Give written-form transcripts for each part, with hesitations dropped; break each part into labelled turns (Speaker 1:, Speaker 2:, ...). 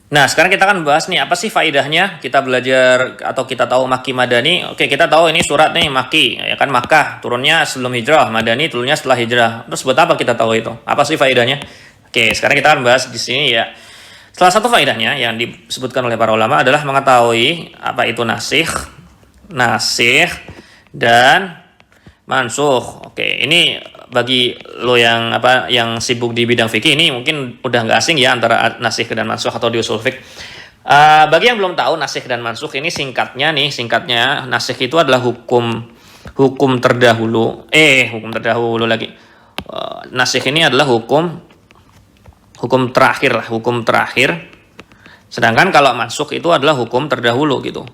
Speaker 1: Nah, sekarang kita akan bahas nih apa sih faidahnya kita belajar atau kita tahu Makki Madani. Oke, kita tahu ini surat nih Makki, ya kan Makkah, turunnya sebelum hijrah, Madani turunnya setelah hijrah. Terus buat apa kita tahu itu? Apa sih faidahnya? Oke, sekarang kita akan bahas di sini ya. Salah satu faedahnya yang disebutkan oleh para ulama adalah mengetahui apa itu nasikh dan mansukh. Oke, ini bagi lo yang sibuk di bidang fikih ini mungkin udah nggak asing ya antara nasikh dan mansukh atau di usul fikih. Bagi yang belum tahu nasikh dan mansukh ini singkatnya nasikh itu adalah hukum terdahulu. Hukum terdahulu lagi. Nasikh ini adalah hukum terakhir. Sedangkan kalau mansukh itu adalah hukum terdahulu gitu.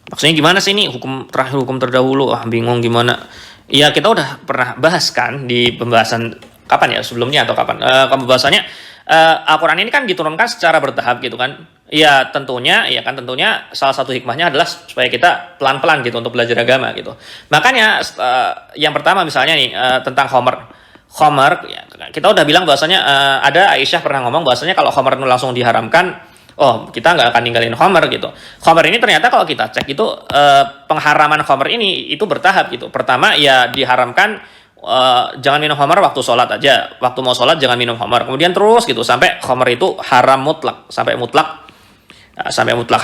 Speaker 1: Maksudnya gimana sih ini hukum terakhir, hukum terdahulu? Bingung gimana? Ya kita udah pernah bahas kan di pembahasan kapan ya sebelumnya atau kapan? Pembahasannya Al-Quran ini kan diturunkan secara bertahap gitu kan? Ya tentunya salah satu hikmahnya adalah supaya kita pelan-pelan gitu untuk belajar agama gitu. Makanya yang pertama misalnya nih tentang Khomer, ya, kita udah bilang bahwasanya ada Aisyah pernah ngomong bahwasanya kalau Khomer itu langsung diharamkan, kita nggak akan ninggalin Khomer gitu. Khomer ini ternyata kalau kita cek itu pengharaman Khomer ini itu bertahap gitu. Pertama ya diharamkan jangan minum Khomer waktu sholat aja, waktu mau sholat jangan minum Khomer. Kemudian terus gitu sampai Khomer itu haram mutlak, sampai mutlak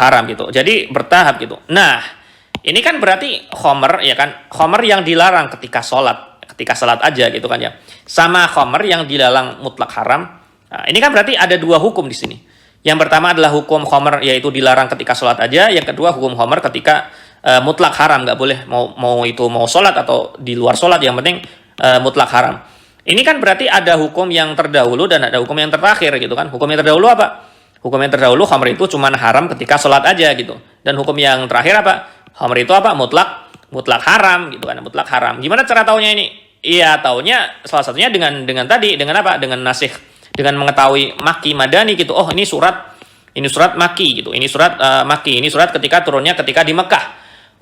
Speaker 1: haram gitu. Jadi bertahap gitu. Nah ini kan berarti Khomer ya kan, Khomer yang dilarang ketika sholat aja gitu kan ya, sama khomer yang dilarang mutlak haram. Nah, ini kan berarti ada dua hukum di sini. Yang pertama adalah hukum khomer yaitu dilarang ketika sholat aja. Yang kedua hukum khomer ketika mutlak haram, nggak boleh mau sholat atau di luar sholat, yang penting mutlak haram. Ini kan berarti ada hukum yang terdahulu dan ada hukum yang terakhir gitu kan. Hukum yang terdahulu apa? Hukum yang terdahulu khomer itu cuma haram ketika sholat aja gitu. Dan hukum yang terakhir apa? Khomer itu apa? Mutlak haram gitu kan. Mutlak haram. Gimana cara taunya ini? Iya, taunya salah satunya dengan apa? Dengan nasikh, dengan mengetahui Makki Madani gitu. Oh, ini surat Makki gitu. Ini surat Makki. Ini surat ketika di Mekah.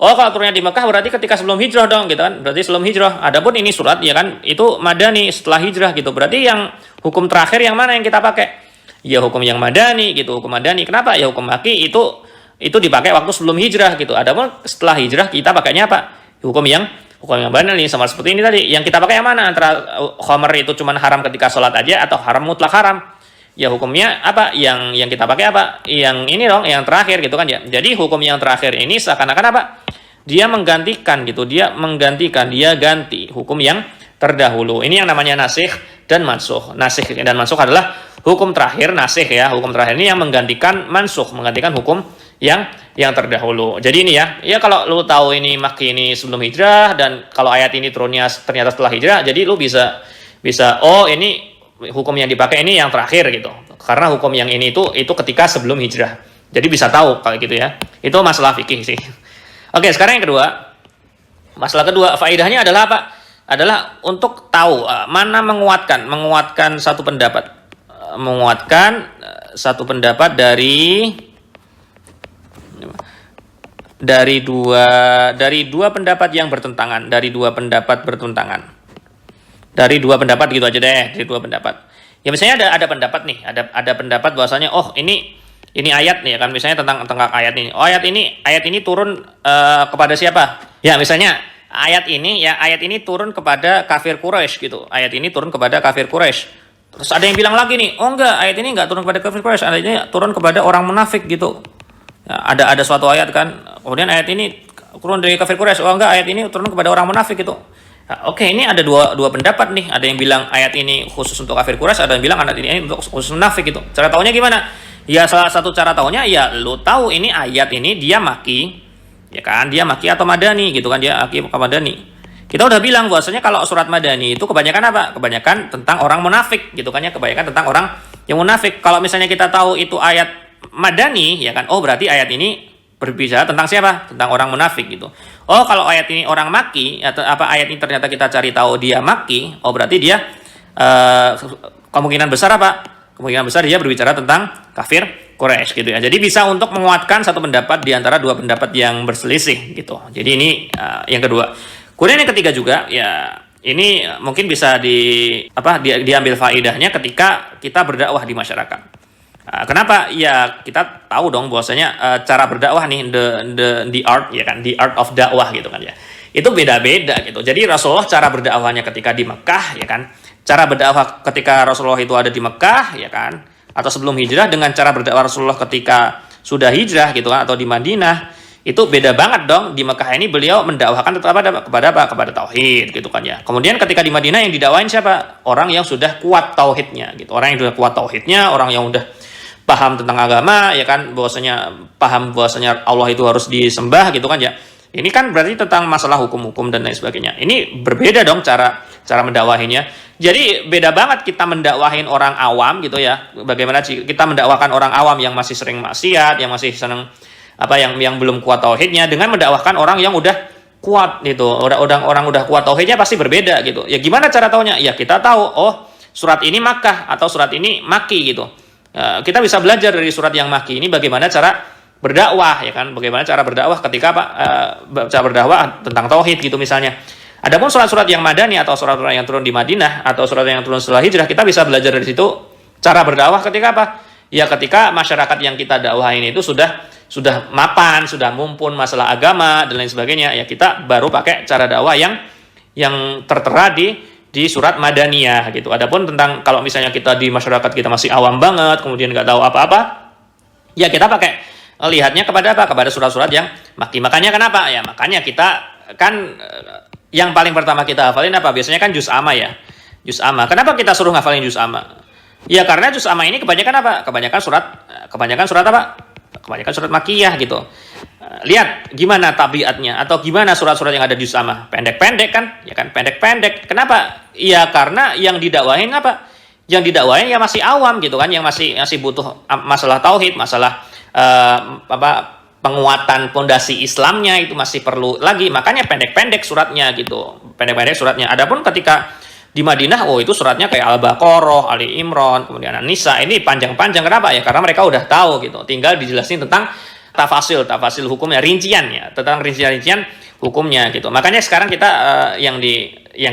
Speaker 1: Oh, kalau turunnya di Mekah berarti ketika sebelum hijrah dong gitu kan. Berarti sebelum hijrah. Adapun ini surat ya kan itu Madani setelah hijrah gitu. Berarti yang hukum terakhir yang mana yang kita pakai? Ya hukum yang Madani gitu, hukum Madani. Kenapa? Ya hukum Makki itu dipakai waktu sebelum hijrah gitu. Adapun setelah hijrah kita pakainya apa? Hukum yang benar nih, sama seperti ini tadi. Yang kita pakai yang mana? Antara khomer itu cuma haram ketika sholat aja atau haram mutlak haram? Ya hukumnya apa? Yang kita pakai apa? Yang ini dong, yang terakhir gitu kan ya. Jadi hukum yang terakhir ini seakan-akan apa? Dia menggantikan gitu. Dia ganti hukum yang terdahulu. Ini yang namanya nasikh dan mansukh. Nasikh dan mansukh adalah hukum terakhir, nasikh ya. Hukum terakhir ini yang menggantikan mansukh, menggantikan hukum yang terdahulu. Jadi ini ya kalau lu tahu ini Makki ini sebelum hijrah dan kalau ayat ini turunnya ternyata setelah hijrah, jadi lu bisa ini hukum yang dipakai ini yang terakhir gitu. Karena hukum yang ini itu ketika sebelum hijrah. Jadi bisa tahu kalau gitu ya. Itu masalah fikih sih. Oke, sekarang yang kedua. Masalah kedua, faedahnya adalah apa? Adalah untuk tahu mana menguatkan satu pendapat. Menguatkan satu pendapat dari dua pendapat yang bertentangan, dari dua pendapat gitu aja deh, dari dua pendapat. Ya misalnya ada pendapat nih, ada pendapat bahwasanya ini ayat nih kan, misalnya tentang ayat ini. Ayat ini turun kepada siapa? Ya misalnya ayat ini turun kepada kafir Quraisy gitu. Ayat ini turun kepada kafir Quraisy. Terus ada yang bilang lagi nih, enggak, ayat ini enggak turun kepada kafir Quraisy, ayat ini turun kepada orang munafik gitu. Ada suatu ayat kan, kemudian ayat ini turun dari kafir Quraisy, enggak, ayat ini turun kepada orang munafik gitu. Oke, ini ada dua pendapat nih. Ada yang bilang ayat ini khusus untuk kafir Quraisy, ada yang bilang ayat ini untuk khusus munafik gitu. Cara taunya gimana? Ya salah satu cara taunya ya lu tahu ini ayat ini dia Makki, ya kan? Dia Makki atau Madani gitu kan, dia Makki atau Madani. Kita udah bilang bahwasanya kalau surat Madani itu kebanyakan apa? Kebanyakan tentang orang munafik gitu kan ya, kebanyakan tentang orang yang munafik. Kalau misalnya kita tahu itu ayat Madani ya kan, berarti ayat ini berbicara tentang siapa? Tentang orang munafik gitu. Kalau ayat ini orang Makki atau ayat ini ternyata kita cari tahu dia Makki, berarti dia kemungkinan besar apa? Kemungkinan besar dia berbicara tentang kafir Quraisy gitu ya. Jadi bisa untuk menguatkan satu pendapat di antara dua pendapat yang berselisih gitu. Jadi ini yang kedua. Kemudian yang ketiga juga ya, ini mungkin bisa diambil faedahnya ketika kita berdakwah di masyarakat. Kenapa? Ya kita tahu dong bahwasanya cara berdakwah nih, the art ya kan, the art of dakwah gitu kan ya. Itu beda-beda gitu. Jadi Rasulullah cara berdakwahnya ketika di Mekah ya kan, cara berdakwah ketika Rasulullah itu ada di Mekah ya kan, atau sebelum hijrah dengan cara berdakwah Rasulullah ketika sudah hijrah gitu kan, atau di Madinah, itu beda banget dong. Di Mekah ini beliau mendakwahkan tetap kepada apa? Kepada tauhid gitu kan ya. Kemudian ketika di Madinah yang didakwain siapa? Orang yang sudah kuat tauhidnya gitu. Orang yang sudah kuat tauhidnya, orang yang udah paham tentang agama ya kan, paham bahwasanya Allah itu harus disembah gitu kan ya. Ini kan berarti tentang masalah hukum-hukum dan lain sebagainya. Ini berbeda dong cara mendakwahinya. Jadi beda banget kita mendakwahin orang awam gitu ya. Bagaimana kita mendakwakan orang awam yang masih sering maksiat, yang masih senang yang belum kuat tauhidnya, dengan mendakwahkan orang yang udah kuat gitu. Orang udah kuat tauhidnya pasti berbeda gitu. Ya gimana cara taunya? Ya kita tahu, oh surat ini Makkah atau surat ini Makki gitu. Kita bisa belajar dari surat yang Makki ini bagaimana cara berdakwah ya kan, bagaimana cara berdakwah ketika cara berdakwah tentang tauhid gitu misalnya. Adapun surat-surat yang Madani atau surat-surat yang turun di Madinah atau surat yang turun setelah hijrah, kita bisa belajar dari situ cara berdakwah ketika apa? Ya ketika masyarakat yang kita dakwahin itu sudah mapan, sudah mumpun masalah agama dan lain sebagainya, ya kita baru pakai cara dakwah yang tertera di surat Madaniyah gitu. Adapun tentang kalau misalnya kita di masyarakat kita masih awam banget, kemudian nggak tahu apa-apa, ya kita pakai lihatnya kepada apa? Kepada surat-surat yang Makki. Makanya kenapa? Ya makanya kita kan yang paling pertama kita hafalin apa? Biasanya kan juz amma ya. Juz amma. Kenapa kita suruh ngafalin juz amma? Ya karena juz amma ini kebanyakan apa? Kebanyakan surat apa? Kebanyakan surat Makkiyah gitu. Lihat gimana tabiatnya atau gimana surat-surat yang ada di juz amma. Pendek-pendek kan? Ya kan pendek-pendek. Kenapa? Ya karena yang didakwahin apa? Yang didakwahin ya masih awam gitu kan, yang masih butuh masalah tauhid, masalah penguatan pondasi Islamnya itu masih perlu lagi, makanya pendek-pendek suratnya gitu, pendek-pendek suratnya. Adapun ketika di Madinah, oh itu suratnya kayak Al-Baqarah, Ali Imran, kemudian An-Nisa, ini panjang-panjang. Kenapa ya? Karena mereka udah tahu gitu, tinggal dijelasin tentang tafasil hukumnya, rinciannya, tentang rincian hukumnya gitu. Makanya sekarang kita yang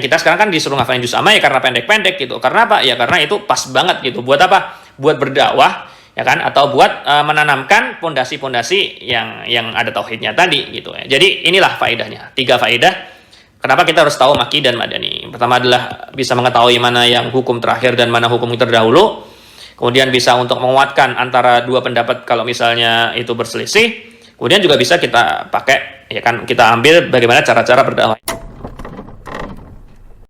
Speaker 1: kita sekarang kan disuruh ngafalin juz amma ya karena pendek-pendek gitu. Karena apa? Ya karena itu pas banget gitu. Buat apa? Buat berdakwah ya kan, atau buat menanamkan pondasi-pondasi yang ada tauhidnya tadi gitu ya. Jadi inilah faedahnya, 3 faedah kenapa kita harus tahu Makki dan Madani. Pertama adalah bisa mengetahui mana yang hukum terakhir dan mana hukum terdahulu, kemudian bisa untuk menguatkan antara dua pendapat kalau misalnya itu berselisih, kemudian juga bisa kita pakai ya kan, kita ambil bagaimana cara-cara berdakwah.